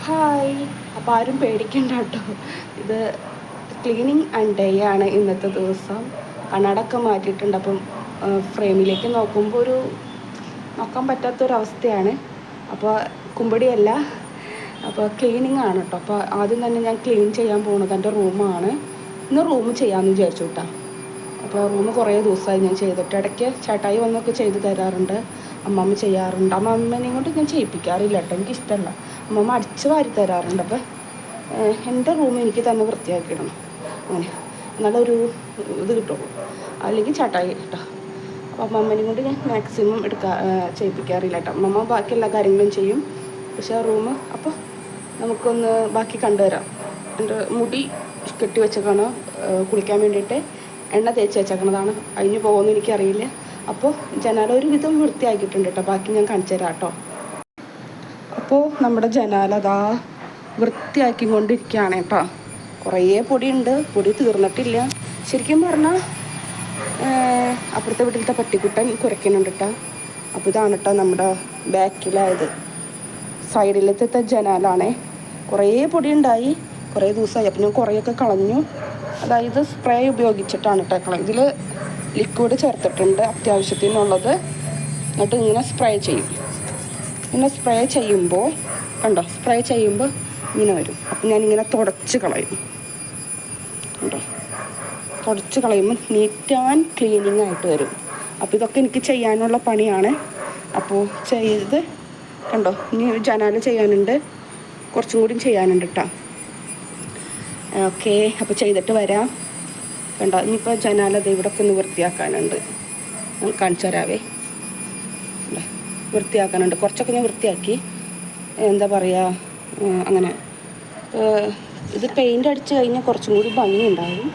Hi. അപ്പോൾ ആരും പേടിക്കണ്ട കേട്ടോ. ഇത് ക്ലീനിങ് ആൻഡ് ഡേ ആണ് ഇന്നത്തെ ദിവസം. കണ്ണടക്കം മാറ്റിയിട്ടുണ്ട്. അപ്പം ഫ്രെയിമിലേക്ക് നോക്കുമ്പോൾ നോക്കാൻ പറ്റാത്തൊരവസ്ഥയാണ്. അപ്പോൾ കുമ്പടിയല്ല, അപ്പോൾ ക്ലീനിങ് ആണ് കേട്ടോ. അപ്പോൾ ആദ്യം തന്നെ ഞാൻ ക്ലീൻ ചെയ്യാൻ പോകുന്നത് എൻ്റെ റൂമാണ്. ഇന്ന് റൂം ചെയ്യാമെന്ന് വിചാരിച്ചു കേട്ടോ. അപ്പോൾ റൂം കുറേ ദിവസമായി ഞാൻ ചെയ്തിട്ട്. ഇടയ്ക്ക് ചേട്ടായി വന്നൊക്കെ ചെയ്ത് തരാറുണ്ട്, അമ്മമ്മ ചെയ്യാറുണ്ട്. അമ്മമ്മേനെയും കൊണ്ട് ഞാൻ ചെയ്യിപ്പിക്കാറില്ല കേട്ടോ, എനിക്കിഷ്ടമല്ല. അമ്മമ്മ അടിച്ച് വാരി തരാറുണ്ട്. അപ്പോൾ എൻ്റെ റൂം എനിക്ക് തന്നെ വൃത്തിയാക്കിയിടണം, അങ്ങനെ നല്ലൊരു ഇത് കിട്ടുള്ളൂ. അല്ലെങ്കിൽ ചേട്ടായി കേട്ടോ. അപ്പോൾ അമ്മമ്മേനെയും കൊണ്ട് ഞാൻ മാക്സിമം ചെയ്യിപ്പിക്കാറില്ല കേട്ടോ. അമ്മമ്മ ബാക്കി എല്ലാ കാര്യങ്ങളും ചെയ്യും. പക്ഷേ ആ റൂം അപ്പോൾ നമുക്കൊന്ന് ബാക്കി കണ്ടുവരാം. എൻ്റെ മുടി കെട്ടി വെച്ചേക്കാണ് കുളിക്കാൻ വേണ്ടിയിട്ട്, എണ്ണ തേച്ച് വെച്ചേക്കണതാണ്. അതിന് പോകുമെന്ന് എനിക്കറിയില്ല. അപ്പോൾ ജനാല ഒരു വിധം വൃത്തിയാക്കിയിട്ടുണ്ട് കേട്ടോ. ബാക്കി ഞാൻ കാണിച്ചു തരാം കേട്ടോ. അപ്പോൾ നമ്മുടെ ജനാല അതാ വൃത്തിയാക്കിക്കൊണ്ടിരിക്കുകയാണ് കേട്ടോ. കുറേ പൊടിയുണ്ട്, പൊടി തീർന്നിട്ടില്ല. ശരിക്കും പറഞ്ഞാൽ അപ്പുറത്തെ വീട്ടിലത്തെ പട്ടിക്കുട്ടൻ കുരയ്ക്കുന്നുണ്ട് കേട്ടോ. അപ്പോൾ ഇതാണ് കേട്ടോ നമ്മുടെ ബാക്കിലായത്, സൈഡിലത്തെ ജനാലാണേ. കുറേ പൊടിയുണ്ടായി, കുറേ ദിവസമായി. അപ്പം ഞാൻ കുറേയൊക്കെ കളഞ്ഞു. അതായത് സ്പ്രേ ഉപയോഗിച്ചിട്ടാണ് കേട്ടോ ഇതിൽ ലിക്വിഡ് ചേർത്തിട്ടുണ്ട് അത്യാവശ്യത്തിനുള്ളത്. എന്നിട്ട് ഇങ്ങനെ സ്പ്രേ ചെയ്യും. ഇങ്ങനെ സ്പ്രേ ചെയ്യുമ്പോൾ കണ്ടോ, സ്പ്രേ ചെയ്യുമ്പോൾ ഇങ്ങനെ വരും. അപ്പം ഞാനിങ്ങനെ തുടച്ച് കളയും കണ്ടോ. തുടച്ച് കളയുമ്പോൾ നീറ്റ് ആൻഡ് ക്ലീനിങ് ആയിട്ട് വരും. അപ്പോൾ ഇതൊക്കെ എനിക്ക് ചെയ്യാനുള്ള പണിയാണ്. അപ്പോൾ ചെയ്ത് കണ്ടോ, ഇനി ജനാല ചെയ്യാനുണ്ട്, കുറച്ചും കൂടി ചെയ്യാനുണ്ട് കേട്ടോ. ഓക്കെ, അപ്പോൾ ചെയ്തിട്ട് വരാം. കണ്ടോ, ഇനിയിപ്പോൾ ജനാല ഇവിടെയൊക്കെ ഒന്ന് വൃത്തിയാക്കാനുണ്ട്. ഞാൻ കാണിച്ചു തരാവേ. വൃത്തിയാക്കാനുണ്ട്, കുറച്ചൊക്കെ ഞാൻ വൃത്തിയാക്കി. എന്താ പറയുക, അങ്ങനെ ഇത് പെയിൻ്റ് അടിച്ച് കഴിഞ്ഞാൽ കുറച്ചും കൂടി ഭംഗിയുണ്ടാകും.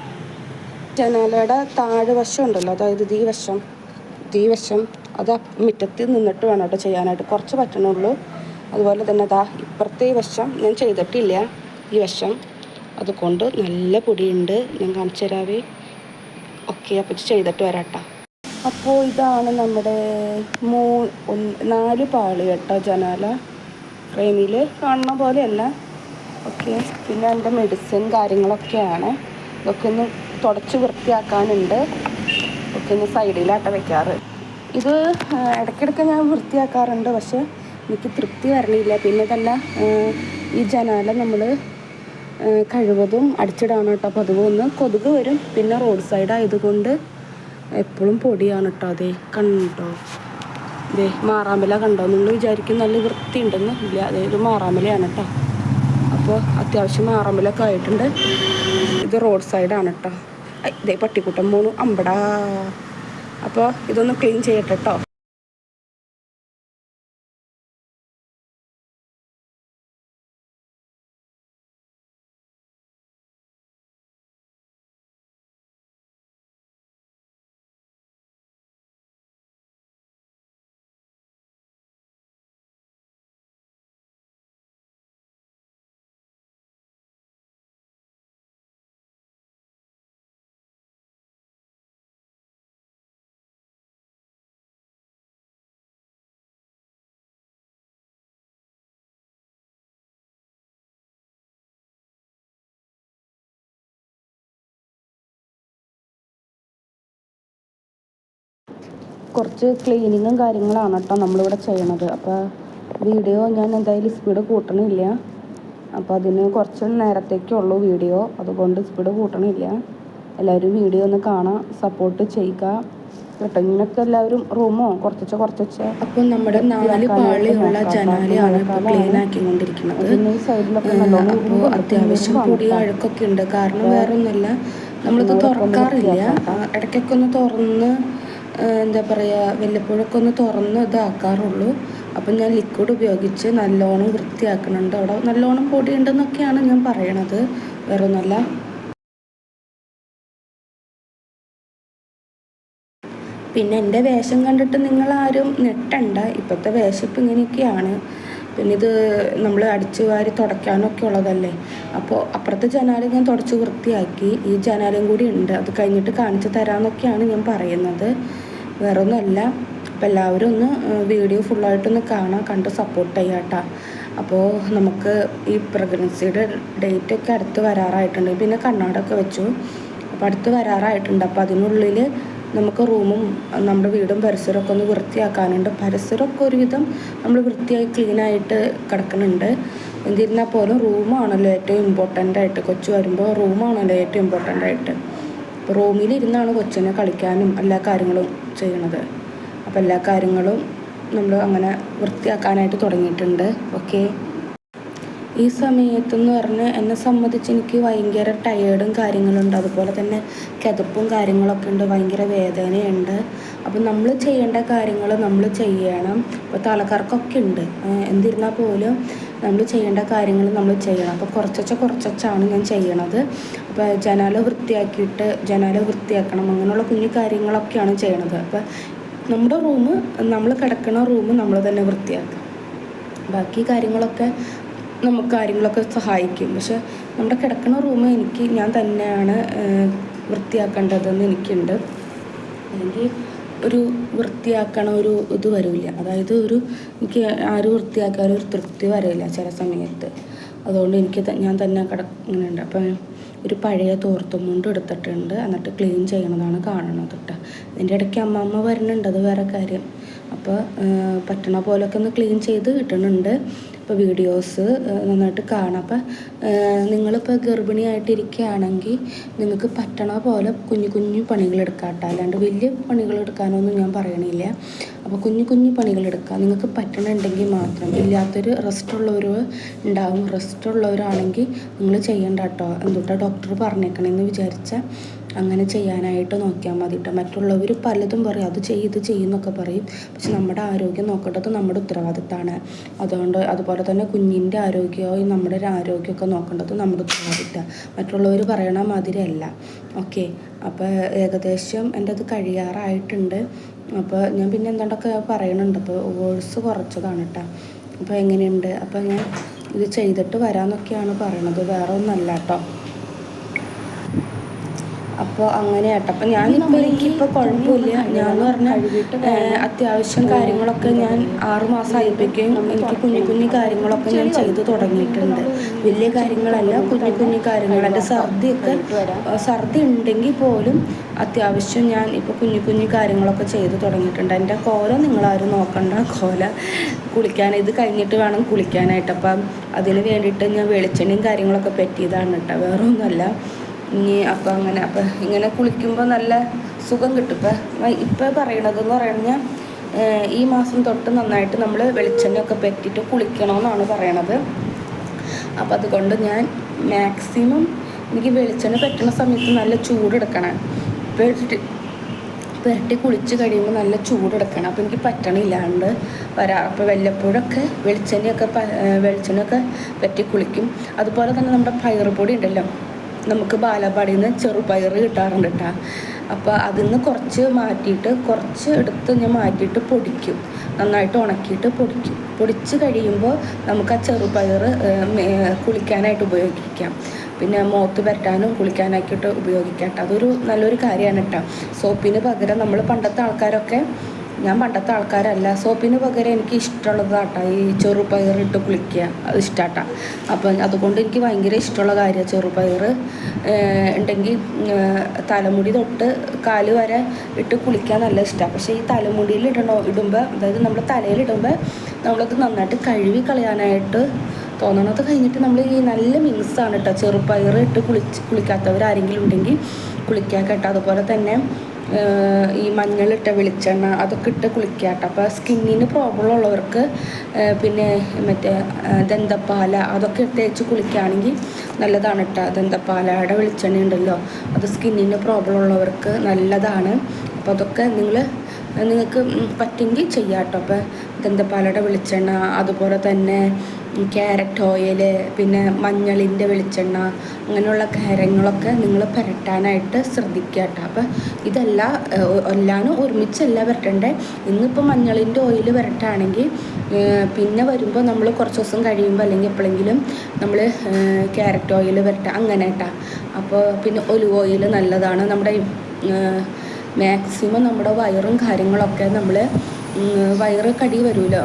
ജനാലയുടെ താഴെ വശം ഉണ്ടല്ലോ, അതായത് ഈ വശം അത് മുറ്റത്ത് നിന്നിട്ട് വേണം കേട്ടോ ചെയ്യാനായിട്ട്. കുറച്ച് പറ്റണുള്ളൂ. അതുപോലെ തന്നെ ഇപ്പുറത്തെ ഈ വശം ഞാൻ ചെയ്തിട്ടില്ല. ഈ വശം അതുകൊണ്ട് നല്ല പൊടിയുണ്ട്, ഞാൻ കാണിച്ചു തരാവേ. ഓക്കെ, അപ്പോൾ ചെയ്തിട്ട് വരാം കേട്ടോ. അപ്പോൾ ഇതാണ് നമ്മുടെ 4 പാളി കേട്ടോ ജനാല. ഫ്രെയിമിൽ കാണുന്ന പോലെയല്ല. ഓക്കെ, പിന്നെ എൻ്റെ മെഡിസിൻ കാര്യങ്ങളൊക്കെയാണ്. ഇതൊക്കെ ഒന്ന് തുടച്ച് വൃത്തിയാക്കാനുണ്ട്. ഒക്കെ ഒന്ന് സൈഡിലാട്ട വെക്കാറ്. ഇത് ഇടയ്ക്കിടയ്ക്ക് ഞാൻ വൃത്തിയാക്കാറുണ്ട്, പക്ഷേ എനിക്ക് തൃപ്തി വരണില്ല. പിന്നെ തന്നെ ഈ ജനാല നമ്മൾ കഴിവതും അടിച്ചിടാണ് കേട്ടോ. അപ്പോൾ അതുപോലെ കൊതുക് വരും. പിന്നെ റോഡ് സൈഡ് ആയതുകൊണ്ട് എപ്പോഴും പൊടിയാണ് കേട്ടോ. അതേ കണ്ടോ, മാറാമ്പല കണ്ടോ. നിങ്ങൾ വിചാരിക്കും നല്ല വൃത്തി ഉണ്ടെന്ന്. ഇല്ല, അതായത് മാറാമ്പലയാണ് കേട്ടോ. അപ്പോൾ അത്യാവശ്യം മാറാമ്പലൊക്കെ ആയിട്ടുണ്ട്. ഇത് റോഡ് സൈഡാണ് കേട്ടോ. ഇതേ പട്ടിക്കുട്ടൻ പോണു അമ്പടാ. അപ്പോൾ ഇതൊന്ന് ക്ലീൻ ചെയ്യട്ടെ കേട്ടോ. കുറച്ച് ക്ലീനിങ്ങും കാര്യങ്ങളാണ് കേട്ടോ നമ്മളിവിടെ ചെയ്യണത്. അപ്പോൾ വീഡിയോ ഞാൻ എന്തായാലും സ്പീഡ് കൂട്ടണില്ല. അപ്പോൾ അതിന് കുറച്ച് നേരത്തേക്കുള്ളൂ വീഡിയോ, അതുകൊണ്ട് സ്പീഡ് കൂട്ടണില്ല. എല്ലാവരും വീഡിയോ ഒന്ന് കാണാൻ സപ്പോർട്ട് ചെയ്യുക കേട്ടോ. ഇങ്ങനൊക്കെ എല്ലാവരും റൂമോ കുറച്ച്. അപ്പോൾ നമ്മുടെ 4 പാളിയുള്ള ജനാലയാണ് ഇപ്പോൾ ക്ലീൻ ആക്കിക്കൊണ്ടിരിക്കുന്നത്. അപ്പോൾ അത്യാവശ്യം പൊടിയ അഴുക്കൊക്കെ ഉണ്ട്. കാരണം വേറെ ഒന്നുമല്ല, നമ്മളിത് തുറക്കാറില്ല. ഇടയ്ക്കൊക്കെ ഒന്ന് തുറന്ന് എന്താ പറയുക, വല്ലപ്പോഴൊക്കെ ഒന്ന് തുറന്ന് ഇതാക്കാറുള്ളൂ. അപ്പം ഞാൻ ലിക്വിഡ് ഉപയോഗിച്ച് നല്ലോണം വൃത്തിയാക്കുന്നുണ്ട്. അവിടെ നല്ലോണം പൊടിയുണ്ടെന്നൊക്കെയാണ് ഞാൻ പറയണത്, വേറെ ഒന്നുമല്ല. പിന്നെ എൻ്റെ വേഷം കണ്ടിട്ട് നിങ്ങളാരും ഞെട്ടണ്ട. ഇപ്പോഴത്തെ വേഷം ഇപ്പം ഇങ്ങനെയൊക്കെയാണ്. പിന്നെ ഇത് നമ്മൾ അടിച്ചു വാരി തുടയ്ക്കാനൊക്കെ ഉള്ളതല്ലേ. അപ്പോൾ അപ്പുറത്തെ ജനാല ഞാൻ തുടച്ച് വൃത്തിയാക്കി. ഈ ജനാലയും കൂടി ഉണ്ട്, അത് കഴിഞ്ഞിട്ട് കാണിച്ചു തരാമെന്നൊക്കെയാണ് ഞാൻ പറയുന്നത്, വേറെ ഒന്നുമല്ല. അപ്പോൾ എല്ലാവരും ഒന്ന് വീഡിയോ ഫുള്ളായിട്ടൊന്ന് കാണാൻ, കണ്ട് സപ്പോർട്ട് ചെയ്യാം കേട്ടോ. അപ്പോൾ നമുക്ക് ഈ പ്രഗ്നൻസിയുടെ ഡേറ്റൊക്കെ അടുത്ത് വരാറായിട്ടുണ്ട്. പിന്നെ കണ്ണാടൊക്കെ വെച്ചു. അപ്പോൾ അടുത്ത് വരാറായിട്ടുണ്ട്. അപ്പോൾ അതിനുള്ളിൽ നമുക്ക് റൂമും നമ്മുടെ വീടും പരിസരമൊക്കെ ഒന്ന് വൃത്തിയാക്കാനുണ്ട്. പരിസരമൊക്കെ ഒരുവിധം നമ്മൾ വൃത്തിയായി ക്ലീനായിട്ട് കിടക്കുന്നുണ്ട്. എന്നിരുന്നാൽ പോലും റൂമാണല്ലോ ഏറ്റവും ഇമ്പോർട്ടൻ്റ് ആയിട്ട്. കൊച്ചു വരുമ്പോൾ റൂമാണല്ലോ ഏറ്റവും ഇമ്പോർട്ടൻ്റ് ആയിട്ട്. അപ്പോൾ റൂമിലിരുന്നാണ് കൊച്ചിനെ കളിക്കാനും എല്ലാ കാര്യങ്ങളും ചെയ്യണത്. അപ്പോൾ എല്ലാ കാര്യങ്ങളും നമ്മൾ അങ്ങനെ വൃത്തിയാക്കാനായിട്ട് തുടങ്ങിയിട്ടുണ്ട്. ഓക്കെ, ഈ സമയത്തെന്ന് പറഞ്ഞാൽ എന്നെ സംബന്ധിച്ച് എനിക്ക് ഭയങ്കര ടയേർഡും കാര്യങ്ങളുണ്ട്. അതുപോലെ തന്നെ കിതപ്പും കാര്യങ്ങളൊക്കെ ഉണ്ട്, ഭയങ്കര വേദനയുണ്ട്. അപ്പം നമ്മൾ ചെയ്യേണ്ട കാര്യങ്ങൾ നമ്മൾ ചെയ്യണം. ഇപ്പോൾ തലകറക്കമൊക്കെ ഉണ്ട്. എന്നിരുന്നാൽ പോലും നമ്മൾ ചെയ്യേണ്ട കാര്യങ്ങൾ നമ്മൾ ചെയ്യണം. അപ്പോൾ കുറച്ചാണ് ഞാൻ ചെയ്യണത്. അപ്പോൾ ജനാല വൃത്തിയാക്കണം, അങ്ങനെയുള്ള കുഞ്ഞു കാര്യങ്ങളൊക്കെയാണ് ചെയ്യണത്. അപ്പോൾ നമ്മുടെ നമ്മൾ കിടക്കുന്ന റൂം നമ്മൾ തന്നെ വൃത്തിയാക്കുക. ബാക്കി കാര്യങ്ങളൊക്കെ സഹായിക്കും. പക്ഷെ നമ്മുടെ കിടക്കുന്ന റൂം ഞാൻ തന്നെയാണ് വൃത്തിയാക്കേണ്ടതെന്ന് എനിക്കുണ്ട്. അല്ലെങ്കിൽ ഒരു വൃത്തിയാക്കണ ഒരു ഇത് വരില്ല. അതായത് എനിക്ക് ആരും വൃത്തിയാക്കാൻ ഒരു തൃപ്തി വരില്ല ചില സമയത്ത്. അതുകൊണ്ട് ഞാൻ തന്നെ ഇങ്ങനെയുണ്ട്. അപ്പം ഒരു പഴയ തോർത്തും മുണ്ട് എടുത്തിട്ടുണ്ട്. എന്നിട്ട് ക്ലീൻ ചെയ്യണതാണ് കാണുന്നത് കേട്ടോ. ഇതിൻ്റെ ഇടയ്ക്ക് അമ്മമ്മ വരുന്നുണ്ട്, അത് വേറെ കാര്യം. അപ്പോൾ പറ്റണ പോലൊക്കെ ഒന്ന് ക്ലീൻ ചെയ്ത് കിട്ടുന്നുണ്ട്. അപ്പോൾ വീഡിയോസ് നന്നായിട്ട് കാണാം. അപ്പം നിങ്ങളിപ്പോൾ ഗർഭിണിയായിട്ടിരിക്കുകയാണെങ്കിൽ നിങ്ങൾക്ക് പറ്റണ പോലെ കുഞ്ഞു പണികളെടുക്കാം കേട്ടോ. അല്ലാണ്ട് വലിയ പണികളെടുക്കാനൊന്നും ഞാൻ പറയണില്ല. അപ്പോൾ കുഞ്ഞു പണികളെടുക്കാം. നിങ്ങൾക്ക് പറ്റണുണ്ടെങ്കിൽ മാത്രം. ഇല്ലാത്തൊരു റെസ്റ്റുള്ളവർ ഉണ്ടാവും. റെസ്റ്റുള്ളവരാണെങ്കിൽ നിങ്ങൾ ചെയ്യണ്ട കേട്ടോ. എന്തുകൊണ്ടാണ് ഡോക്ടർ പറഞ്ഞേക്കണമെന്ന് വിചാരിച്ചാൽ അങ്ങനെ ചെയ്യാനായിട്ട് നോക്കിയാൽ മതി കേട്ടോ. മറ്റുള്ളവർ പലതും പറയും, അത് ഇത് ചെയ്യുന്നൊക്കെ പറയും. പക്ഷെ നമ്മുടെ ആരോഗ്യം നോക്കേണ്ടത് നമ്മുടെ ഉത്തരവാദിത്തമാണ്. അതുപോലെ തന്നെ കുഞ്ഞിൻ്റെ ആരോഗ്യവും നമ്മുടെ ആരോഗ്യമൊക്കെ നോക്കേണ്ടത് നമ്മുടെ ഉത്തരവാദിത്തമാണ്. മറ്റുള്ളവർ പറയണ മാതിരിയല്ല. ഓക്കെ, അപ്പോൾ ഏകദേശം എൻ്റെ അത് കഴിയാറായിട്ടുണ്ട്. അപ്പോൾ ഞാൻ പിന്നെ എന്താണ്ടൊക്കെ പറയണുണ്ട്. അപ്പോൾ വോയിസ് കുറച്ചതാണ് കേട്ടോ. അപ്പോൾ എങ്ങനെയുണ്ട്, അപ്പോൾ ഞാൻ ഇത് ചെയ്തിട്ട് വരാമെന്നൊക്കെയാണ് പറയണത്, വേറെ ഒന്നല്ല കേട്ടോ. അപ്പോൾ അങ്ങനെ കേട്ടോ. അപ്പം എനിക്കിപ്പോൾ കുഴപ്പമില്ല. ഞാനെന്ന് പറഞ്ഞാൽ അത്യാവശ്യം കാര്യങ്ങളൊക്കെ ഞാൻ 6 മാസം ആയപ്പോഴേക്കും എനിക്ക് കുഞ്ഞു കാര്യങ്ങളൊക്കെ ഞാൻ ചെയ്ത് തുടങ്ങിയിട്ടുണ്ട്. വലിയ കാര്യങ്ങളല്ല, കുഞ്ഞു കാര്യങ്ങൾ. എൻ്റെ ഛർദി ഉണ്ടെങ്കിൽ പോലും അത്യാവശ്യം ഞാൻ ഇപ്പോൾ കുഞ്ഞു കാര്യങ്ങളൊക്കെ ചെയ്ത് തുടങ്ങിയിട്ടുണ്ട്. എൻ്റെ കോല നിങ്ങളാരും നോക്കണ്ട. ഇത് കഴിഞ്ഞിട്ട് വേണം കുളിക്കാനായിട്ട്. അപ്പം അതിന് വേണ്ടിയിട്ട് ഞാൻ വെളിച്ചെണ്ണയും കാര്യങ്ങളൊക്കെ പറ്റിയതാണ് കേട്ടോ, വേറെ ഒന്നുമല്ല. അപ്പം ഇങ്ങനെ കുളിക്കുമ്പോൾ നല്ല സുഖം കിട്ടും. ഇപ്പം പറയണതെന്ന് പറഞ്ഞാൽ ഈ മാസം തൊട്ട് നന്നായിട്ട് നമ്മൾ വെളിച്ചെണ്ണയൊക്കെ പറ്റിയിട്ട് കുളിക്കണമെന്നാണ് പറയണത്. അപ്പം അതുകൊണ്ട് ഞാൻ മാക്സിമം എനിക്ക് വെളിച്ചെണ്ണ പറ്റുന്ന സമയത്ത് നല്ല ചൂടെടുക്കണം. പുരട്ടി കുളിച്ച് കഴിയുമ്പോൾ നല്ല ചൂടെടുക്കണം. അപ്പോൾ എനിക്ക് പറ്റണില്ലാണ്ട് അപ്പോൾ വല്ലപ്പോഴൊക്കെ വെളിച്ചെണ്ണയൊക്കെ പറ്റി കുളിക്കും. അതുപോലെ തന്നെ നമ്മുടെ പയറുപൊടി ഉണ്ടല്ലോ, നമുക്ക് ബാലപ്പാടിയിൽ നിന്ന് ചെറുപയർ കിട്ടാറുണ്ട് കേട്ടോ. അപ്പോൾ അതിൽ നിന്ന് കുറച്ച് എടുത്ത് ഞാൻ മാറ്റിയിട്ട് പൊടിക്കും. നന്നായിട്ട് ഉണക്കിയിട്ട് പൊടിച്ച് കഴിയുമ്പോൾ നമുക്ക് ആ ചെറുപയർ കുളിക്കാനായിട്ട് ഉപയോഗിക്കാം. പിന്നെ മുഖത്ത് പുരട്ടാനും കുളിക്കാനാക്കിയിട്ട് ഉപയോഗിക്കാം കേട്ടോ. അതൊരു നല്ലൊരു കാര്യമാണ് കേട്ടോ. സോപ്പിന് പകരം നമ്മൾ ഞാൻ പണ്ടത്തെ ആൾക്കാരല്ല. സോപ്പിന് പകരം എനിക്ക് ഇഷ്ടമുള്ളതാട്ടോ ഈ ചെറുപയറിട്ട് കുളിക്കുക, അത് ഇഷ്ടാട്ടാ. അപ്പം അതുകൊണ്ട് എനിക്ക് ഭയങ്കര ഇഷ്ടമുള്ള കാര്യമാണ് ചെറുപയർ ഉണ്ടെങ്കിൽ തലമുടി തൊട്ട് കാല് വരെ ഇട്ട് കുളിക്കാൻ നല്ല ഇഷ്ടമാണ്. പക്ഷേ ഈ തലമുടിയിൽ ഇടുമ്പോൾ, അതായത് നമ്മുടെ തലയിലിടുമ്പോൾ നമ്മളത് നന്നായിട്ട് കഴുകി കളയാനായിട്ട് തോന്നണത് കഴിഞ്ഞിട്ട് നമ്മൾ ഈ നല്ല മിക്സാണ് കേട്ടോ. ചെറുപയർ ഇട്ട് കുളിക്കാത്തവരാരെങ്കിലും ഉണ്ടെങ്കിൽ കുളിക്കാൻ കേട്ടോ. അതുപോലെ തന്നെ ഈ മഞ്ഞളിട്ട വെളിച്ചെണ്ണ അതൊക്കെ ഇട്ട് കുളിക്കുക കേട്ടോ. അപ്പോൾ സ്കിന്നിന് പ്രോബ്ലം ഉള്ളവർക്ക് പിന്നെ ദന്തപ്പാല അതൊക്കെ തേച്ച് കുളിക്കുകയാണെങ്കിൽ നല്ലതാണ് കേട്ടോ. ദന്തപ്പാലയുടെ വെളിച്ചെണ്ണ ഉണ്ടല്ലോ, അത് സ്കിന്നിന് പ്രോബ്ലം ഉള്ളവർക്ക് നല്ലതാണ്. അപ്പോൾ അതൊക്കെ നിങ്ങൾക്ക് പറ്റുമെങ്കിൽ ചെയ്യാം കേട്ടോ. അപ്പോൾ ദന്തപ്പാലയുടെ വെളിച്ചെണ്ണ, അതുപോലെ തന്നെ ക്യാരറ്റ് ഓയിൽ, പിന്നെ മഞ്ഞളിൻ്റെ വെളിച്ചെണ്ണ, അങ്ങനെയുള്ള കാര്യങ്ങളൊക്കെ നിങ്ങൾ പുരട്ടാനായിട്ട് ശ്രദ്ധിക്കുക കേട്ടോ. അപ്പം എല്ലാവരും ഒരുമിച്ചല്ല പുരട്ടണ്ടേ. ഇന്നിപ്പോൾ മഞ്ഞളിൻ്റെ ഓയിൽ പുരട്ടുകയാണെങ്കിൽ പിന്നെ വരുമ്പോൾ നമ്മൾ കുറച്ച് ദിവസം കഴിയുമ്പോൾ അല്ലെങ്കിൽ എപ്പോഴെങ്കിലും നമ്മൾ ക്യാരറ്റ് ഓയിൽ പുരട്ടുക, അങ്ങനെ കേട്ടോ. അപ്പോൾ പിന്നെ ഒലിവ് ഓയിൽ നല്ലതാണ്. മാക്സിമം നമ്മുടെ വയറും കാര്യങ്ങളൊക്കെ നമ്മൾ വയറ് കടി വരില്ല,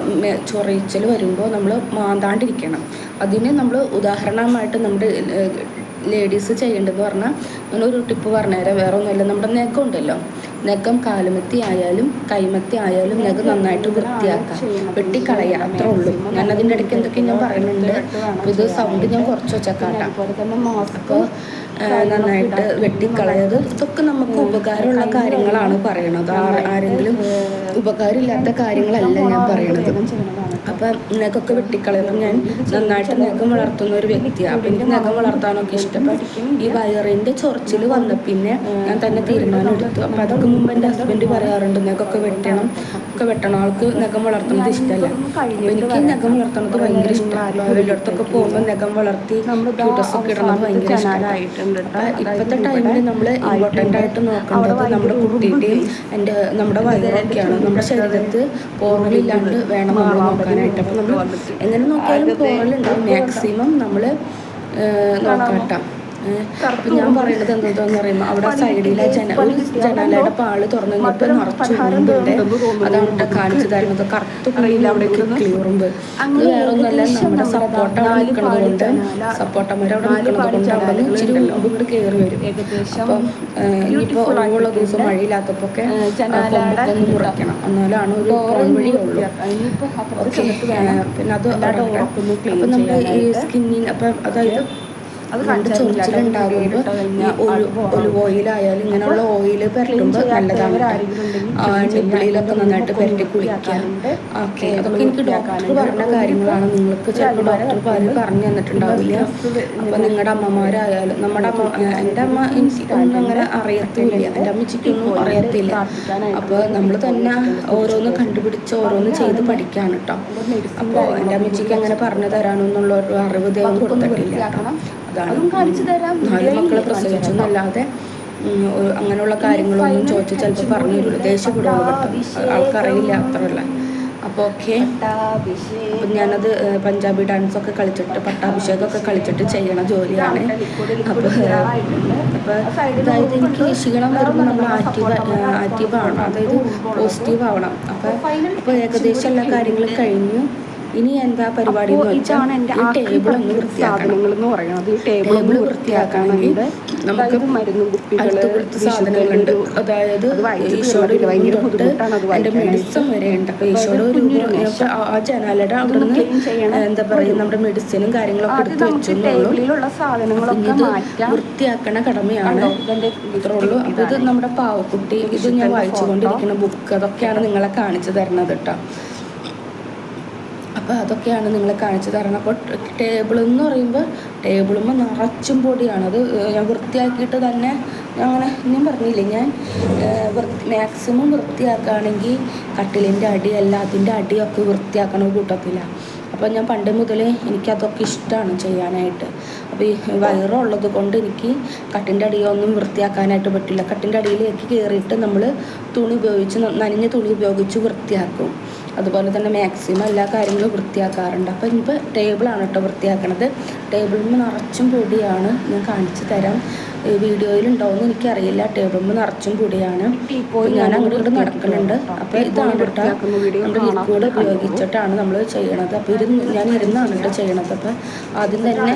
ചൊറിച്ചിൽ വരുമ്പോൾ നമ്മൾ മാന്താണ്ടിരിക്കണം. അതിന് നമ്മൾ ഉദാഹരണമായിട്ട് നമ്മുടെ ലേഡീസ് ചെയ്യേണ്ടതെന്ന് പറഞ്ഞാൽ ഞാനൊരു ടിപ്പ് പറഞ്ഞുതരാം. വേറെ ഒന്നുമില്ല, നമ്മുടെ നഖം ഉണ്ടല്ലോ, നഖം കാലുമത്തി ആയാലും കൈമത്തി ആയാലും നഖം നന്നായിട്ട് വൃത്തിയാക്കാം, വെട്ടിക്കളയുക, അത്രേ ഉള്ളൂ. ഞാൻ അതിൻ്റെ ഇടയ്ക്ക് എന്തൊക്കെ ഞാൻ പറയുന്നുണ്ട്. അപ്പോൾ ഇത് സൗണ്ട് ഞാൻ കുറച്ച് വെച്ചേക്കാട്ടാം. അപ്പോൾ നന്നായിട്ട് വെട്ടിക്കളയത് ഇതൊക്കെ നമുക്ക് ഉപകാരമുള്ള കാര്യങ്ങളാണ് പറയണത്. ആരെങ്കിലും ഉപകാരമില്ലാത്ത കാര്യങ്ങളല്ല ഞാൻ പറയണത്. അപ്പം നഖമൊക്കെ വെട്ടിക്കളയുമ്പോൾ ഞാൻ നന്നായിട്ട് നഖം വളർത്തുന്ന ഒരു വ്യക്തിയാണ്. അപ്പം എനിക്ക് നഖം വളർത്താനൊക്കെ ഇഷ്ടപ്പെട്ടു. ഈ വയറിൻ്റെ ചൊറിച്ചിൽ വന്ന പിന്നെ ഞാൻ തന്നെ തീരുമാനം എടുത്തു. അപ്പം അതൊക്കെ മുമ്പ് എൻ്റെ ഹസ്ബൻഡ് പറയാറുണ്ട്, നഖമൊക്കെ വെട്ടണം, ആൾക്ക് നഖം വളർത്തുന്നത് ഇഷ്ടമല്ല. അപ്പം എനിക്ക് നഖം വളർത്തുന്നത് ഭയങ്കര ഇഷ്ടമാണ്. എല്ലായിടത്തൊക്കെ പോകുമ്പോൾ നഖം വളർത്തി ക്യൂട്ടസൊക്കെ ഇടുന്നത് ഭയങ്കര ഇഷ്ടമായിട്ടുണ്ട്. അപ്പം ഇപ്പോഴത്തെ ടൈമിൽ നമ്മൾ ഇമ്പോർട്ടൻ്റ് ആയിട്ട് നോക്കേണ്ടത് നമ്മുടെ കുട്ടിയുടെയും നമ്മുടെ വയറൊക്കെയാണ്. നമ്മുടെ ശരീരത്ത് പോറലില്ലാണ്ട് വേണം നമ്മൾ നോക്കാനായിട്ട്. അപ്പം നമ്മൾ എങ്ങനെ നോക്കിയാലും പോറലുണ്ടാവും. മാക്സിമം നമ്മൾ നോക്കാട്ടോ. അപ്പം ഞാൻ പറയുന്നത് എന്താണെന്ന് പറയുമ്പോൾ അവിടെ സൈഡിലെ ജനാലയുടെ പാള് തുറന്നു കഴിഞ്ഞപ്പോൾ നിറച്ച് ഉറുമ്പുണ്ട്. അതാണ് കാണിച്ചു തരുന്നത്. കറുത്ത് ക്ലിയറുമ്പ്. അത് വേറെ ഒന്നല്ല, നമ്മുടെ സപ്പോർട്ട അവിടെ നിൽക്കുന്നത് കൊണ്ട്, സപ്പോർട്ടന്മാർ അവിടെ നിൽക്കുന്നത് കൊണ്ട് അവിടെ നിന്ന് ഇച്ചിരി ഉറുമ്പ് കൂടി കയറി വരും. അപ്പം ഇനിയിപ്പോൾ ഒഴിവുള്ള ദിവസം മഴയില്ലാത്തപ്പോൾ ഒക്കെ കൊമ്പൊന്ന് മുറിക്കണം, എന്നാലാണ് ഒരു വഴിയുള്ളൂ. ഓക്കെ, പിന്നെ അത് അപ്പം നമ്മുടെ ഈ സ്കിന്നിന് അപ്പം അതായത് രണ്ട് ചൊറിച്ചിലുണ്ടാകുമ്പോൾ ഈ ഒലിവ് ഓയിലായാലും ഇങ്ങനെയുള്ള ഓയിൽ പുരട്ടുമ്പോൾ നല്ലതാണ്. നിപ്പിളിലൊക്കെ നന്നായിട്ട് പുരട്ടി കുളിക്കാം. ഓക്കെ, അതൊക്കെ എനിക്ക് ഡോക്ടർ പറഞ്ഞ കാര്യങ്ങളാണ്. നിങ്ങൾക്ക് ചിലപ്പോൾ ഡോക്ടർ പറഞ്ഞു തന്നിട്ടുണ്ടാവില്ല. അപ്പോൾ നിങ്ങളുടെ അമ്മമാരായാലും എൻ്റെ അമ്മ എനിക്കൊന്നും അങ്ങനെ അറിയത്തില്ല, എൻ്റെ അമ്മച്ചിക്കൊന്നും അറിയത്തില്ല. അപ്പോൾ നമ്മൾ തന്നെ ഓരോന്ന് കണ്ടുപിടിച്ച് ഓരോന്ന് ചെയ്ത് പഠിക്കാണ് കേട്ടോ. അപ്പോൾ എൻ്റെ അമ്മച്ചിക്ക് അങ്ങനെ പറഞ്ഞു തരാനെന്നുള്ള ഒരു അറിവ് ദൈവം കൊടുത്തിട്ടില്ല. അതാണ് 4 മക്കളെ പ്രസവിച്ചു എന്നല്ലാതെ അങ്ങനെയുള്ള കാര്യങ്ങളൊന്നും ചോദിച്ച് ചിലപ്പോൾ പറഞ്ഞു തരില്ല. ദേഷ്യപ്പെടുള്ളൂ പെട്ടെന്ന്, ആൾക്കറിയില്ല അത്രയുള്ള. അപ്പോൾ ഓക്കെ, അപ്പം ഞാനത് പഞ്ചാബി ഡാൻസൊക്കെ കളിച്ചിട്ട് പട്ടാഭിഷേകമൊക്കെ കളിച്ചിട്ട് ചെയ്യണ ജോലിയാണ്. അപ്പോൾ അതായത് എനിക്ക് ക്ഷീണം വരുമ്പോൾ നമ്മൾ ആക്റ്റീവാണ്, അതായത് പോസിറ്റീവ് ആവണം. അപ്പോൾ ഏകദേശം എല്ലാ കാര്യങ്ങളും കഴിഞ്ഞു. ഇനി എന്താ പരിപാടി എന്ന് വെച്ചാൽ ഈ ടേബിൾ ഒന്ന് വൃത്തിയാക്കണം. ടേബിൾ വൃത്തിയാക്കണമെങ്കിൽ നമുക്ക് അടുത്ത കുറച്ച് സാധനങ്ങളുണ്ട്. അതായത് ഈശോയുടെ തൊട്ട് എൻ്റെ മെഡിസിൻ വരെ ഉണ്ട്. അപ്പോൾ ഈശോയുടെ ഒരു ആ ജനാലയുടെ അവിടെ നിന്ന് എന്താ പറയുക, നമ്മുടെ മെഡിസിനും കാര്യങ്ങളൊക്കെ എടുത്ത് വെച്ചെന്നുള്ളൂ. ഇത് വൃത്തിയാക്കണ കടമയാണ്, ഇത്രേ ഉള്ളൂ. അപ്പോൾ ഇത് നമ്മുടെ പാവക്കുട്ടി, ഇത് ഞാൻ വായിച്ചുകൊണ്ടിരിക്കുന്ന ബുക്ക്, അതൊക്കെയാണ് നിങ്ങളെ കാണിച്ചു തരുന്നത് കേട്ടോ. അപ്പോൾ അതൊക്കെയാണ് നിങ്ങളെ കാണിച്ചു തരണം. അപ്പോൾ ടേബിൾ എന്ന് പറയുമ്പോൾ ടേബിളുമ്പോൾ നിറച്ചും പൊടിയാണ്. അത് ഞാൻ വൃത്തിയാക്കിയിട്ട് തന്നെ ഞാൻ പറഞ്ഞില്ലേ, ഞാൻ മാക്സിമം വൃത്തിയാക്കുകയാണെങ്കിൽ കട്ടിലിൻ്റെ അടി എല്ലാത്തിൻ്റെ അടിയൊക്കെ വൃത്തിയാക്കണ കൂട്ടത്തിലാണ്. അപ്പോൾ ഞാൻ പണ്ട് മുതലേ എനിക്കതൊക്കെ ഇഷ്ടമാണ് ചെയ്യാനായിട്ട്. അപ്പോൾ ഈ വയറുള്ളത് കൊണ്ട് എനിക്ക് കട്ടിൻ്റെ അടിയൊന്നും വൃത്തിയാക്കാനായിട്ട് പറ്റില്ല. കട്ടിൻ്റെ അടിയിലേക്ക് കയറിയിട്ട് നമ്മൾ തുണി ഉപയോഗിച്ച്, നനഞ്ഞ തുണി ഉപയോഗിച്ച് വൃത്തിയാക്കും. അതുപോലെ തന്നെ മാക്സിമം എല്ലാ കാര്യങ്ങളും വൃത്തിയാക്കാറുണ്ട്. അപ്പോൾ ഇനിയിപ്പോൾ ടേബിളാണ് കേട്ടോ വൃത്തിയാക്കണത്. ടേബിളിൽ നിറച്ചും പൊടിയാണ്, ഞാൻ കാണിച്ചു തരാം. വീഡിയോയിലുണ്ടാവുമെന്ന് എനിക്കറിയില്ല. ടേബിളിൽ നിറച്ചും പൊടിയാണ്. ഞാൻ അങ്ങോട്ട് നടക്കുന്നുണ്ട്. അപ്പോൾ ഇതാണ് കേട്ടോ നമ്മുടെ ലിക്വിഡ് ഉപയോഗിച്ചിട്ടാണ് നമ്മൾ ചെയ്യണത്. അപ്പോൾ ഞാൻ ഇരുന്നാണ് കേട്ടോ ചെയ്യണത്. അപ്പോൾ ആദ്യം തന്നെ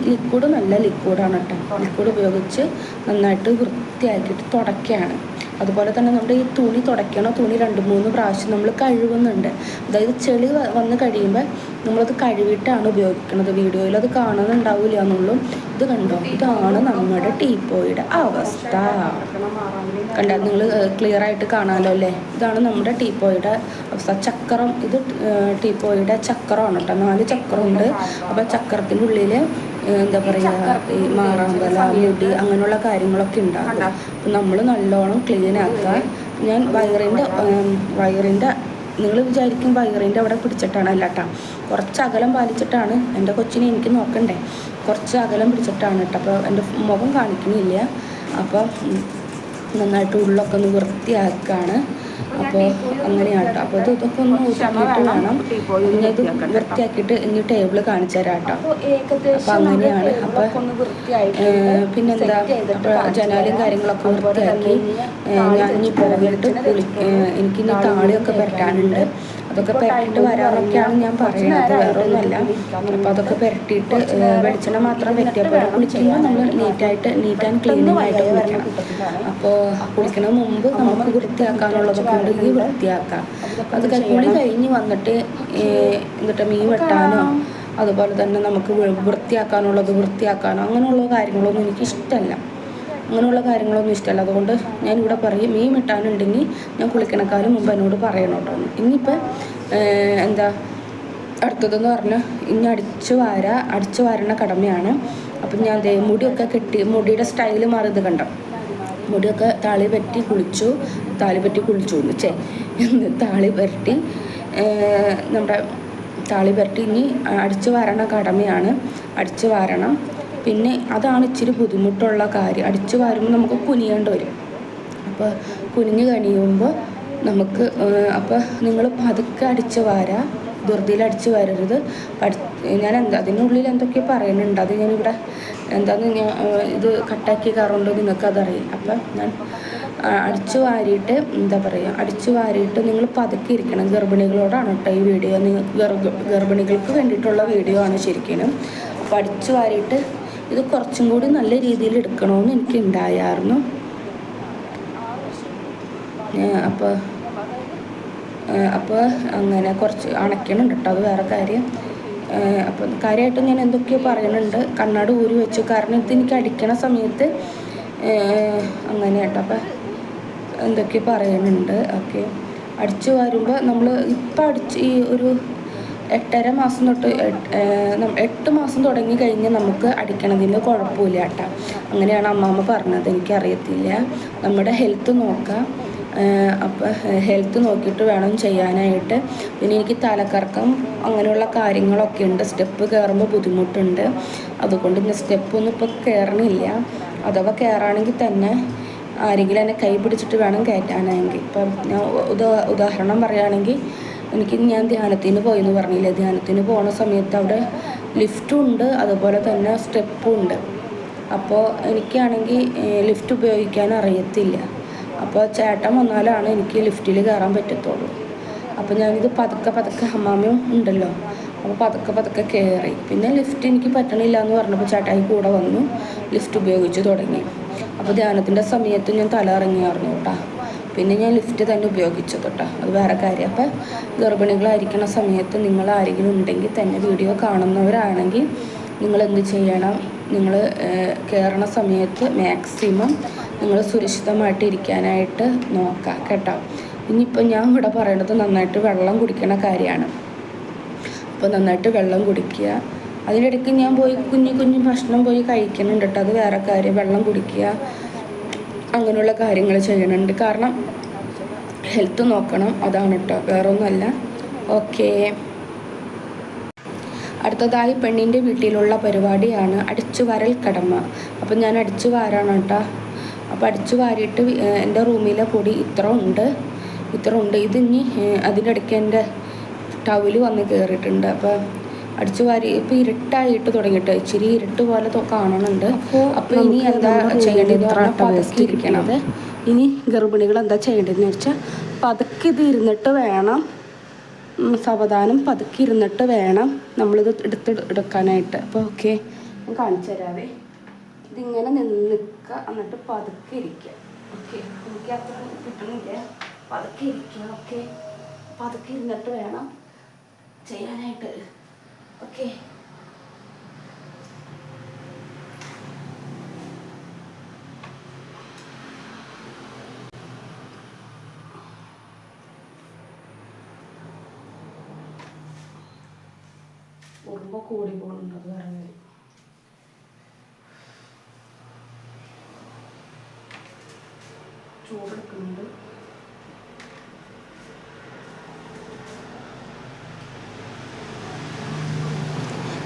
ലിക്വിഡ് നല്ല ലിക്വിഡാണ് കേട്ടോ. ലിക്വിഡ് ഉപയോഗിച്ച് നന്നായിട്ട് വൃത്തിയാക്കിയിട്ട് തുടയ്ക്കുകയാണ്. അതുപോലെ തന്നെ നമ്മുടെ ഈ തുണി തുടയ്ക്കണ തുണി 2-3 പ്രാവശ്യം നമ്മൾ കഴുകുന്നുണ്ട്. അതായത് ചെളി വന്ന് കഴിയുമ്പോൾ നമ്മളത് കഴുകിയിട്ടാണ് ഉപയോഗിക്കുന്നത്. വീഡിയോയിൽ അത് കാണുന്നുണ്ടാവില്ല എന്നുള്ളൂ. ഇത് കണ്ടോ, ഇതാണ് നമ്മുടെ ടീപ്പോയുടെ അവസ്ഥ. കണ്ടാൽ നിങ്ങൾ ക്ലിയർ ആയിട്ട് കാണാമല്ലോ അല്ലേ. ഇതാണ് നമ്മുടെ ടീപ്പോയുടെ അവസ്ഥ. ചക്രം, ഇത് ടീപ്പോയുടെ ചക്രമാണ് കേട്ടോ. 4 ചക്രമുണ്ട്. അപ്പോൾ ചക്രത്തിൻ്റെ ഉള്ളിൽ എന്താ പറയുക, ഈ മാറാമ്പല, മുടി അങ്ങനെയുള്ള കാര്യങ്ങളൊക്കെ ഉണ്ടാകും. അപ്പം നമ്മൾ നല്ലോണം ക്ലീൻ ആക്കുക. ഞാൻ വയറിൻ്റെ നിങ്ങൾ വിചാരിക്കും വയറിൻ്റെ അവിടെ പിടിച്ചിട്ടാണ്, അല്ല കേട്ടോ. കുറച്ച് അകലം പാലിച്ചിട്ടാണ്. എൻ്റെ കൊച്ചിനെ എനിക്ക് നോക്കണ്ടേ, കുറച്ച് അകലം പിടിച്ചിട്ടാണ് കേട്ടോ. അപ്പോൾ എൻ്റെ മുഖം കാണിക്കുന്നില്ല. അപ്പോൾ നന്നായിട്ട് ഉള്ളൊക്കെ ഒന്ന് വൃത്തിയാക്കുകയാണ്. അപ്പോൾ അങ്ങനെയാണ് കേട്ടോ. അപ്പോൾ ഇതൊക്കെ ഒന്ന് ഊറ്റിയിട്ട് വേണം ഇത് വൃത്തിയാക്കിയിട്ട് ഇനി ടേബിൾ കാണിച്ചു തരാം കേട്ടോ. അപ്പോൾ അങ്ങനെയാണ്. അപ്പോൾ പിന്നെന്താ, അപ്പോൾ ജനാലും കാര്യങ്ങളൊക്കെ വൃത്തിയാക്കി ഞാൻ ഇനി പോയിട്ട് എനിക്കിനി താളിയൊക്കെ പുരട്ടാനുണ്ട്. അതൊക്കെ പുരട്ടിയിട്ട് വരാനൊക്കെയാണ് ഞാൻ പറയുന്നത്, വേറെ ഒന്നുമല്ല. അപ്പോൾ അതൊക്കെ പുരട്ടിയിട്ട് വെളിച്ചെണ്ണ മാത്രം പറ്റിയപ്പോൾ കുളിക്കുമ്പോൾ നമ്മൾ നീറ്റ് ആൻഡ് ക്ലീനിങ് ആയിട്ട് കുളിക്കണം. അപ്പോൾ കുളിക്കണ മുമ്പ് നമുക്ക് വൃത്തിയാക്കാനുള്ളതൊക്കെ ഉണ്ടെങ്കിൽ വൃത്തിയാക്കാം. അത് കുളി കഴിഞ്ഞ് വന്നിട്ട് എന്നിട്ട് മീൻ വെട്ടാനോ അതുപോലെ തന്നെ നമുക്ക് വൃത്തിയാക്കാനുള്ളത് വൃത്തിയാക്കാനോ അങ്ങനെയുള്ള കാര്യങ്ങളൊന്നും എനിക്കിഷ്ടമല്ല. അങ്ങനെയുള്ള കാര്യങ്ങളൊന്നും ഇഷ്ടമല്ല. അതുകൊണ്ട് ഞാനിവിടെ പറയും, മീൻ വെട്ടാനുണ്ടെങ്കിൽ ഞാൻ കുളിക്കണക്കാലം മുമ്പ് എന്നോട് പറയണം കേട്ടോ. ഇനിയിപ്പോൾ എന്താ അടുത്തതെന്ന് പറഞ്ഞാൽ ഇനി അടിച്ചു വാരണ കടമയാണ്. അപ്പം ഞാൻ മുടിയൊക്കെ കെട്ടി, മുടിയുടെ സ്റ്റൈല് മാറിയത് കണ്ടോ. മുടിയൊക്കെ താളി പറ്റി കുളിച്ചു നമ്മുടെ താളി പരട്ടി ഇനി അടിച്ചു വാരണ കടമയാണ്. അടിച്ചു വാരണം. പിന്നെ അതാണ് ഇച്ചിരി ബുദ്ധിമുട്ടുള്ള കാര്യം. അടിച്ചു വാരുമ്പോൾ നമുക്ക് കുനിയേണ്ടി വരും. അപ്പോൾ കുനിഞ്ഞ് കഴിയുമ്പോൾ നമുക്ക് അപ്പോൾ നിങ്ങൾ പതുക്കെ അടിച്ചു വാരാ, ധൃതിയിൽ അടിച്ചു വരരുത്. ഞാൻ അതിനുള്ളിൽ എന്തൊക്കെ പറയുന്നുണ്ട്, അത് ഞാനിവിടെ എന്താണെന്ന് ഇത് കട്ടാക്കി കയറുണ്ടോ നിങ്ങൾക്കതറിയില്ല. അപ്പം ഞാൻ അടിച്ചു വാരിയിട്ട് അടിച്ചു വാരിയിട്ട് നിങ്ങൾ പതുക്കെ ഇരിക്കണം. ഗർഭിണികളോടാണ് കേട്ടോ ഈ വീഡിയോ, ഗർഭിണികൾക്ക് വേണ്ടിയിട്ടുള്ള വീഡിയോ ആണ് ശരിക്കും. അപ്പോൾ അടിച്ചു വാരിയിട്ട് ഇത് കുറച്ചും കൂടി നല്ല രീതിയിൽ എടുക്കണമെന്ന് എനിക്ക് ഉണ്ടായിരുന്നു. അപ്പോൾ അങ്ങനെ കുറച്ച് അണയ്ക്കണുണ്ട് കേട്ടോ, അത് വേറെ കാര്യം. അപ്പം കാര്യമായിട്ട് ഞാൻ എന്തൊക്കെയോ പറയുന്നുണ്ട്. കണ്ണാട് ഊരി വെച്ചു, കാരണം ഇത് എനിക്ക് അടിക്കണ സമയത്ത് അങ്ങനെ കേട്ടോ. അപ്പം എന്തൊക്കെയോ പറയുന്നുണ്ട്. ഓക്കെ, അടിച്ചു വരുമ്പോൾ നമ്മൾ ഇപ്പം ഈ ഒരു 8.5 മാസം തൊട്ട് 8 മാസം തുടങ്ങി കഴിഞ്ഞ് നമുക്ക് അടിക്കണതിന് കുഴപ്പമില്ല കേട്ടോ. അങ്ങനെയാണ് അമ്മാമ്മ പറഞ്ഞത്, എനിക്കറിയത്തില്ല. നമ്മുടെ ഹെൽത്ത് നോക്കാം. അപ്പോൾ ഹെൽത്ത് നോക്കിയിട്ട് വേണം ചെയ്യാനായിട്ട്. പിന്നെ എനിക്ക് തലക്കറക്കം അങ്ങനെയുള്ള കാര്യങ്ങളൊക്കെ ഉണ്ട്. സ്റ്റെപ്പ് കയറുമ്പോൾ ബുദ്ധിമുട്ടുണ്ട്. അതുകൊണ്ട് ഞാൻ സ്റ്റെപ്പൊന്നും ഇപ്പോൾ കയറണില്ല. അഥവാ കയറുകയാണെങ്കിൽ തന്നെ ആരെങ്കിലും എന്നെ കൈ പിടിച്ചിട്ട് വേണം കയറ്റാനാണെങ്കിൽ. ഇപ്പം ഞാൻ ഉദാഹരണം പറയുകയാണെങ്കിൽ, ഞാൻ ധ്യാനത്തിന് പോയെന്ന് പറഞ്ഞില്ലേ, ധ്യാനത്തിന് പോകുന്ന സമയത്ത് അവിടെ ലിഫ്റ്റും ഉണ്ട്, അതുപോലെ തന്നെ സ്റ്റെപ്പും ഉണ്ട്. അപ്പോൾ എനിക്കാണെങ്കിൽ ലിഫ്റ്റ് ഉപയോഗിക്കാൻ അറിയത്തില്ല. അപ്പോൾ ചേട്ടൻ വന്നാലാണ് എനിക്ക് ലിഫ്റ്റിൽ കയറാൻ പറ്റത്തുള്ളൂ. അപ്പോൾ ഞാനിത് പതുക്കെ അമ്മാമ്മയും ഉണ്ടല്ലോ, അപ്പോൾ പതുക്കെ കയറി. പിന്നെ ലിഫ്റ്റ് എനിക്ക് പറ്റണില്ല എന്ന് പറഞ്ഞപ്പോൾ ചേട്ടായി കൂടെ വന്നു, ലിഫ്റ്റ് ഉപയോഗിച്ച് തുടങ്ങി. അപ്പോൾ ധ്യാനത്തിൻ്റെ സമയത്ത് ഞാൻ തല ഇറങ്ങിയായിരുന്നു കേട്ടോ. പിന്നെ ഞാൻ ലിഫ്റ്റ് തന്നെ ഉപയോഗിച്ചത് കേട്ടോ, അത് വേറെ കാര്യം. അപ്പോൾ ഗർഭിണികളായിരിക്കുന്ന സമയത്ത് നിങ്ങൾ ആരെങ്കിലും ഉണ്ടെങ്കിൽ തന്നെ, വീഡിയോ കാണുന്നവരാണെങ്കിൽ നിങ്ങൾ എന്ത് ചെയ്യണം, നിങ്ങൾ കയറണ സമയത്ത് മാക്സിമം നിങ്ങൾ സുരക്ഷിതമായിട്ട് ഇരിക്കാനായിട്ട് നോക്കാം കേട്ടോ. ഇനിയിപ്പോൾ ഞാൻ ഇവിടെ പറയണത് നന്നായിട്ട് വെള്ളം കുടിക്കണ കാര്യമാണ്. അപ്പോൾ നന്നായിട്ട് വെള്ളം കുടിക്കുക. അതിനിടയ്ക്ക് ഞാൻ പോയി കുഞ്ഞു ഭക്ഷണം പോയി കഴിക്കുന്നുണ്ട് കേട്ടോ, അത് വേറെ കാര്യം. വെള്ളം കുടിക്കുക, അങ്ങനെയുള്ള കാര്യങ്ങൾ ചെയ്യണുണ്ട്. കാരണം ഹെൽത്ത് നോക്കണം, അതാണ് കേട്ടോ, വേറെ ഒന്നുമല്ല. ഓക്കേ, അടുത്തതായി പെണ്ണിൻ്റെ വീട്ടിലുള്ള പരിപാടിയാണ് അടിച്ചു വാരൽ കടമ. അപ്പം ഞാൻ അടിച്ചു വാരാണ് കേട്ടോ. അപ്പോൾ അടിച്ചു വാരിയിട്ട് എൻ്റെ റൂമിലെ പൊടി ഇത്ര ഉണ്ട്. ഇതിനി അതിനിടയ്ക്ക് എൻ്റെ ടവല് വന്ന് കയറിയിട്ടുണ്ട്. അപ്പോൾ അടിച്ചു വാരി ഇപ്പോൾ ഇരുട്ടായിട്ട് തുടങ്ങിയിട്ട് ഇച്ചിരി ഇരുട്ട് പോലെ കാണുന്നുണ്ട്. അപ്പോൾ ഇനി എന്താ ചെയ്യേണ്ടതെന്ന് പറഞ്ഞാൽ പതുക്കെ ഇരിക്കണം. ഇനി ഗർഭിണികൾ എന്താ ചെയ്യേണ്ടതെന്ന് വെച്ചാൽ പതുക്കെ ഇത് ഇരുന്നിട്ട് വേണം, സാവധാനം പതുക്കെ ഇരുന്നിട്ട് വേണം നമ്മളിത് എടുക്കാനായിട്ട്. അപ്പോൾ ഓക്കെ, ഞാൻ കാണിച്ചു തരാവേ. ഇതിങ്ങനെ നിൽക്കുക, എന്നിട്ട് പതുക്കെ ഇരിക്കുക. ഓക്കെ, എനിക്ക് അത്ര കിട്ടണില്ല. പതുക്കെ ഇരിക്കുക. ഓക്കെ, പതുക്കെ ഇരുന്നിട്ട് വേണം ചെയ്യാനായിട്ട്. ഓക്കെ, ഓർമ്മ കൂടി പോകുന്നുണ്ട്, അത് വേറെ കാര്യം. ചൂടെടുക്കുന്നുണ്ട്.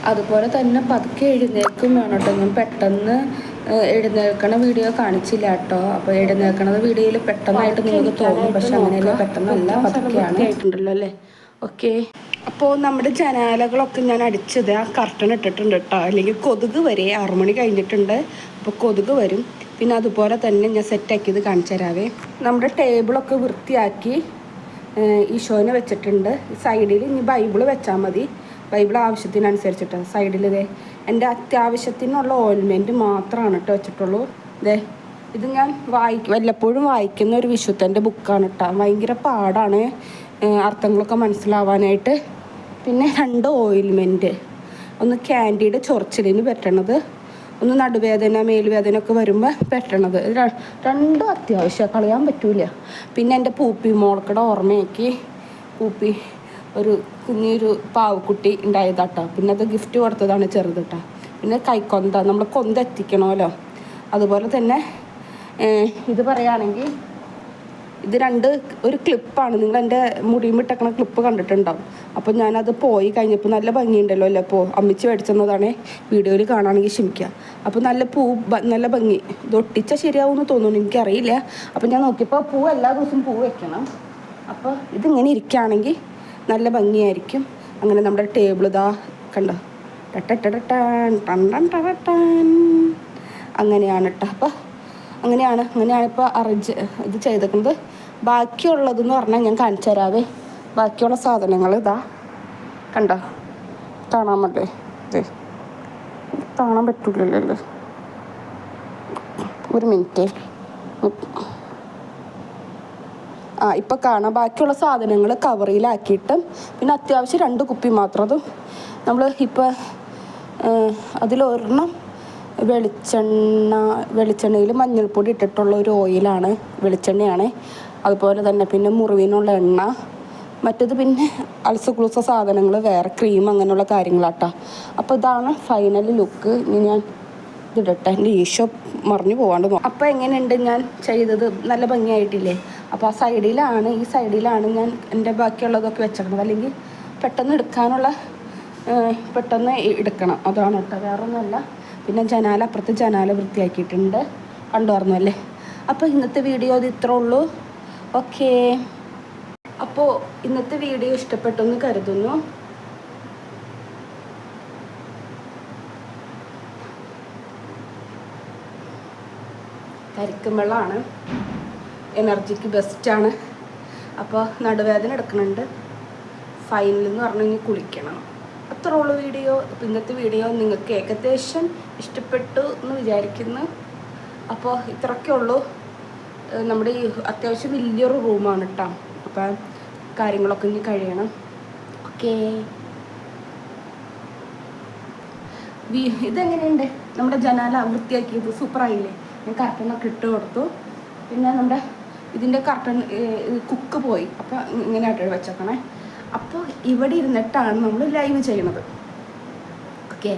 അതുപോലെ തന്നെ പതുക്കെ എഴുന്നേൽക്കും വേണം കേട്ടോ. ഞാൻ പെട്ടെന്ന് എഴുന്നേൽക്കണ വീഡിയോ കാണിച്ചില്ല കേട്ടോ. അപ്പോൾ എഴുന്നേൽക്കണ വീഡിയോയിൽ പെട്ടെന്നായിട്ട് നിങ്ങൾക്ക് തോന്നും, പക്ഷെ അങ്ങനെയല്ല, പെട്ടെന്നല്ല, പതുക്കെയാണ്. ആയിട്ടുണ്ടല്ലോ അല്ലേ? ഓക്കെ. അപ്പോൾ നമ്മുടെ ജനാലകളൊക്കെ ഞാൻ അടിച്ചത് ആ കർട്ടൻ ഇട്ടിട്ടുണ്ട് കേട്ടോ, അല്ലെങ്കിൽ കൊതുക് വരെ. 6 മണി കഴിഞ്ഞിട്ടുണ്ട്, അപ്പോൾ കൊതുക് വരും. പിന്നെ അതുപോലെ തന്നെ ഞാൻ സെറ്റാക്കിയത് കാണിച്ചു തരാവേ. നമ്മുടെ ടേബിളൊക്കെ വൃത്തിയാക്കി ഈശോനെ വെച്ചിട്ടുണ്ട്. സൈഡിൽ ഇനി ബൈബിള് വെച്ചാൽ മതി, ബൈബിൾ ആവശ്യത്തിനനുസരിച്ചിട്ട്. സൈഡിൽ ഇതേ എൻ്റെ അത്യാവശ്യത്തിനുള്ള ഓയിൽമെൻറ്റ് മാത്രമാണ് കേട്ടോ വെച്ചിട്ടുള്ളൂ. ഇതേ ഇത് ഞാൻ വല്ലപ്പോഴും വായിക്കുന്ന ഒരു വിശുദ്ധൻ്റെ ബുക്കാണ് കേട്ടോ. ഭയങ്കര പാടാണ് അർത്ഥങ്ങളൊക്കെ മനസ്സിലാവാനായിട്ട്. പിന്നെ 2 ഓയിൽമെൻറ്റ്, ഒന്ന് ക്യാൻഡിയുടെ ചൊറിച്ചിലിന് പറ്റണത്, ഒന്ന് നടുവേദന മേലുവേദന ഒക്കെ വരുമ്പോൾ പറ്റണത്. രണ്ടും അത്യാവശ്യം, കളയാൻ പറ്റൂല. പിന്നെ എൻ്റെ പൂപ്പി മോൾക്കടെ ഓർമ്മയാക്കി പൂപ്പി ഒരു കുഞ്ഞൊരു പാവക്കുട്ടി ഉണ്ടായതാട്ടോ. പിന്നെ അത് ഗിഫ്റ്റ് കൊടുത്തതാണ്, ചെറുതിട്ടാ. പിന്നെ കൈക്കൊന്ത, നമ്മൾ കൊന്ത എത്തിക്കണമല്ലോ, അതുപോലെ തന്നെ ഇത് പറയുകയാണെങ്കിൽ ഇത് ഒരു ക്ലിപ്പാണ്. നിങ്ങൾ എൻ്റെ മുടിയുമിട്ടക്കണ ക്ലിപ്പ് കണ്ടിട്ടുണ്ടാവും. അപ്പോൾ ഞാനത് പോയി കഴിഞ്ഞപ്പോൾ നല്ല ഭംഗിയുണ്ടല്ലോ അല്ലേ? അപ്പോൾ അമ്മിച്ച് മേടിച്ചെന്നതാണ്, വീഡിയോയിൽ കാണുകയാണെങ്കിൽ ക്ഷമിക്കുക. അപ്പോൾ നല്ല ഭംഗി. ഇത് ഒട്ടിച്ചാൽ ശരിയാവുമെന്ന് തോന്നുന്നു, എനിക്കറിയില്ല. അപ്പോൾ ഞാൻ നോക്കിയപ്പോൾ എല്ലാ ദിവസവും പൂ വെക്കണം. അപ്പോൾ ഇതിങ്ങനെ ഇരിക്കുകയാണെങ്കിൽ നല്ല ഭംഗിയായിരിക്കും. അങ്ങനെ നമ്മുടെ ടേബിൾ ഇതാ കണ്ടോ, അങ്ങനെയാണ് കേട്ടോ. അപ്പോൾ അങ്ങനെയാണ് ഇപ്പോൾ അറേഞ്ച് ഇത് ചെയ്തേക്കുന്നത്. ബാക്കിയുള്ളതെന്ന് പറഞ്ഞാൽ ഞാൻ കാണിച്ചു തരാവേ. ബാക്കിയുള്ള സാധനങ്ങൾ ഇതാ കണ്ടോ, കാണാൻ പറ്റേ? കാണാൻ പറ്റില്ലല്ലോ, ഒരു മിനിറ്റ്. ഇപ്പം കാണാം. ബാക്കിയുള്ള സാധനങ്ങൾ കവറിലാക്കിയിട്ട് പിന്നെ അത്യാവശ്യം 2 കുപ്പി മാത്രം. അതും നമ്മൾ ഇപ്പം അതിലൊരെണ്ണം വെളിച്ചെണ്ണയിൽ മഞ്ഞൾപ്പൊടി ഇട്ടിട്ടുള്ള ഒരു ഓയിലാണ്, വെളിച്ചെണ്ണയാണ്. അതുപോലെ തന്നെ പിന്നെ മുറിവിനുള്ള എണ്ണ, മറ്റത് പിന്നെ അൾസക്ലൂസ സാധനങ്ങൾ വേറെ, ക്രീം, അങ്ങനെയുള്ള കാര്യങ്ങളാട്ടോ. അപ്പോൾ ഇതാണ് ഫൈനൽ ലുക്ക്. ഇനി ഞാൻ ഇതിടട്ടെ, എൻ്റെ ഈശോ മറിഞ്ഞു പോകാണ്ട് പോകും. അപ്പോൾ എങ്ങനെയുണ്ട് ഞാൻ ചെയ്തത്? നല്ല ഭംഗിയായിട്ടില്ലേ? അപ്പോൾ ഈ സൈഡിലാണ് ഞാൻ എൻ്റെ ബാക്കിയുള്ളതൊക്കെ വെച്ചേക്കണത്. അല്ലെങ്കിൽ പെട്ടെന്ന് എടുക്കണം, അതാണ് കേട്ടോ, വേറെ ഒന്നുമല്ല. പിന്നെ അപ്പുറത്ത് ജനാല വൃത്തിയാക്കിയിട്ടുണ്ട്, കണ്ടുവന്നു അല്ലേ? അപ്പോൾ ഇന്നത്തെ വീഡിയോ അത് ഇത്രേ ഉള്ളൂ. ഓക്കേ, അപ്പോൾ ഇന്നത്തെ വീഡിയോ ഇഷ്ടപ്പെട്ടെന്ന് കരുതുന്നു. കരിക്കും വെള്ളമാണ്, എനർജിക്ക് ബെസ്റ്റാണ്. അപ്പോൾ നടുവേദന എടുക്കുന്നുണ്ട്, ഫൈനലെന്ന് പറഞ്ഞു കഴിഞ്ഞാൽ കുളിക്കണം. അത്രേ ഉള്ളൂ വീഡിയോ. ഇന്നത്തെ വീഡിയോ നിങ്ങൾക്ക് ഏകദേശം ഇഷ്ടപ്പെട്ടു എന്ന് വിചാരിക്കുന്നു. അപ്പോൾ ഇത്രയൊക്കെ ഉള്ളൂ. നമ്മുടെ ഈ അത്യാവശ്യം വലിയൊരു റൂമാണ് കേട്ടോ. അപ്പം കാര്യങ്ങളൊക്കെ ഇനി കഴിയണം. ഓക്കേ, ഇതെങ്ങനെയുണ്ട്? നമ്മുടെ ജനാല വൃത്തിയാക്കിയത് സൂപ്പറായില്ലേ? ഞാൻ കർട്ടനൊക്കെ ഇട്ട് കൊടുത്തു. പിന്നെ നമ്മുടെ ഇതിൻ്റെ കർട്ടൻ കുക്ക് പോയി, അപ്പോൾ ഇങ്ങനെയായിട്ട് വെച്ചേക്കണേ. അപ്പോൾ ഇവിടെ ഇരുന്നിട്ടാണ് നമ്മൾ ലൈവ് ചെയ്യണത്. ഓക്കെ,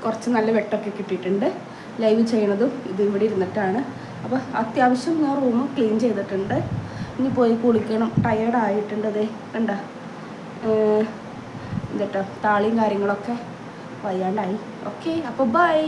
കുറച്ച് നല്ല വെട്ടമൊക്കെ കിട്ടിയിട്ടുണ്ട്. ലൈവ് ചെയ്യണതും ഇത് ഇവിടെ ഇരുന്നിട്ടാണ്. അപ്പോൾ അത്യാവശ്യം ഞാൻ റൂം ക്ലീൻ ചെയ്തിട്ടുണ്ട്. ഇനി പോയി കുളിക്കണം, ടയേർഡായിട്ടുണ്ട്. അതേ കണ്ട എന്നിട്ടോ താളിയും കാര്യങ്ങളൊക്കെ വയ്യാണ്ടായി. ഓക്കെ, അപ്പോൾ ബൈ.